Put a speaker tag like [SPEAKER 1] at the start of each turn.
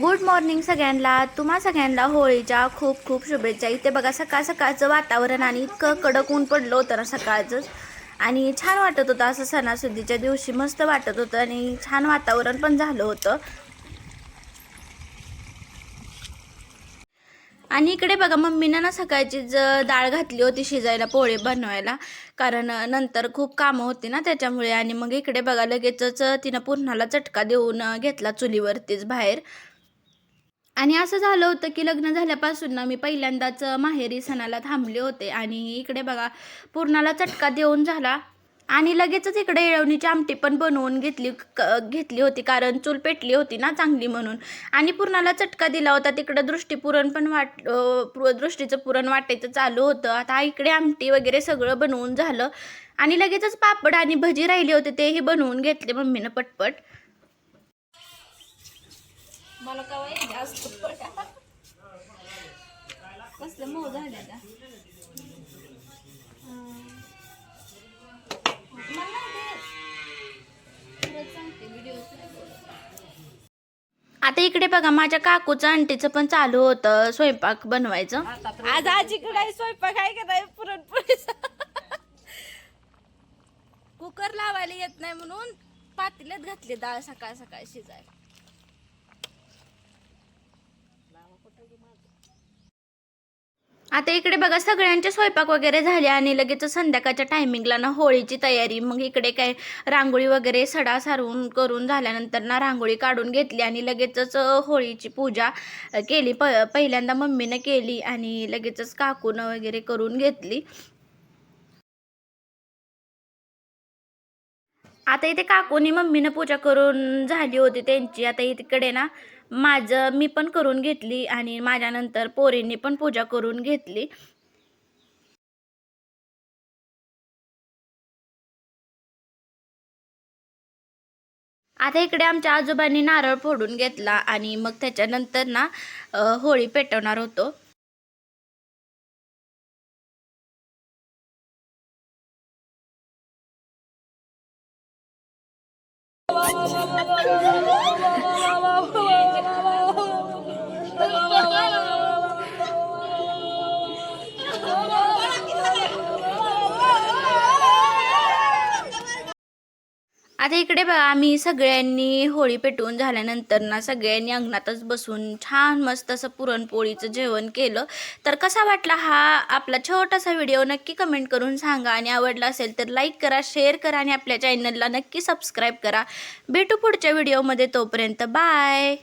[SPEAKER 1] Good morning सगळ्यांना. तुम्हा सगळ्यांना होळीच्या खूप खूप शुभेच्छा. इथे बघा सकाळ सकाळचं वातावरण आणि इतकं कडक ऊन पडलं होतं ना सकाळचंच, आणि छान वाटत होतं. असं सणासुदीच्या दिवशी मस्त वाटत होतं आणि छान वातावरण पण झालं होतं. आणि इकडे बघा मम्मीनं ना सकाळचीच डाळ घातली होती शिजायला पोळे बनवायला, कारण नंतर खूप कामं होती ना त्याच्यामुळे. आणि मग इकडे बघा लगेचच तिनं पुरणाला चटका देऊन घेतला चुलीवरतीच बाहेर. आणि असं झालं होतं की लग्न झाल्यापासून ना मी पहिल्यांदाच माहेरी सणाला थांबले होते. आणि इकडे बघा पुरणाला चटका देऊन झाला आणि लगेचच इकडे येळवणीची आमटी पण बनवून घेतली होती, कारण चूल पेटली होती ना चांगली म्हणून. आणि पुरणाला चटका दिला होता. तिकडं दृष्टीपुरण पण दृष्टीचं पुरण वाटायचं चालू होतं. आता इकडे आमटी वगैरे सगळं बनवून झालं आणि लगेचच पापड आणि भजी राहिले होते, तेही बनवून घेतले मम्मीनं पटपट. मला कवा जास्त कसलं मऊ झालं का आता इकडे बघा माझ्या काकूचं आंटीचं पण चालू होतं स्वयंपाक बनवायचं.
[SPEAKER 2] आज आजीकडे स्वयंपाक आहे का नाही पुरणपोळीचा. कुकर लावायला येत नाही म्हणून पातेल्यात घातली डाळ सकाळ सकाळ शिजायला.
[SPEAKER 1] आता इकडे बघा सगळ्यांचे स्वयंपाक वगैरे झाले आणि लगेच संध्याकाळच्या टायमिंगला ना होळीची तयारी. मग इकडे काय रांगोळी वगैरे सडा सारवून करून झाल्यानंतर ना रांगोळी काढून घेतली आणि लगेचच होळीची पूजा केली. पहिल्यांदा मम्मीनं केली आणि लगेचच काकूनं वगैरे करून घेतली. आता इथे काकूनी मम्मीनं पूजा करून झाली होती त्यांची. आता इकडे ना मी पण करून घेतली आणि माझ्यानंतर पोरींनी पण पूजा करून घेतली. आता इकडे आमच्या आजोबांनी नारळ फोडून घेतला आणि मग त्याच्यानंतर ना होळी पेटवणार होतो. आता इकडे बघा आम्ही सगळ्यांनी होळी पेटवून झाल्यानंतर ना सगळ्यांनी अंगणातच बसून छान मस्त असं पुरणपोळीचं जेवण केलं. तर कसा वाटला हा आपला छोटासा व्हिडिओ नक्की कमेंट करून सांगा. आणि आवडला असेल तर लाईक करा, शेअर करा आणि आपल्या चॅनलला नक्की सबस्क्राईब करा. भेटू पुढच्या व्हिडिओमध्ये. तोपर्यंत बाय.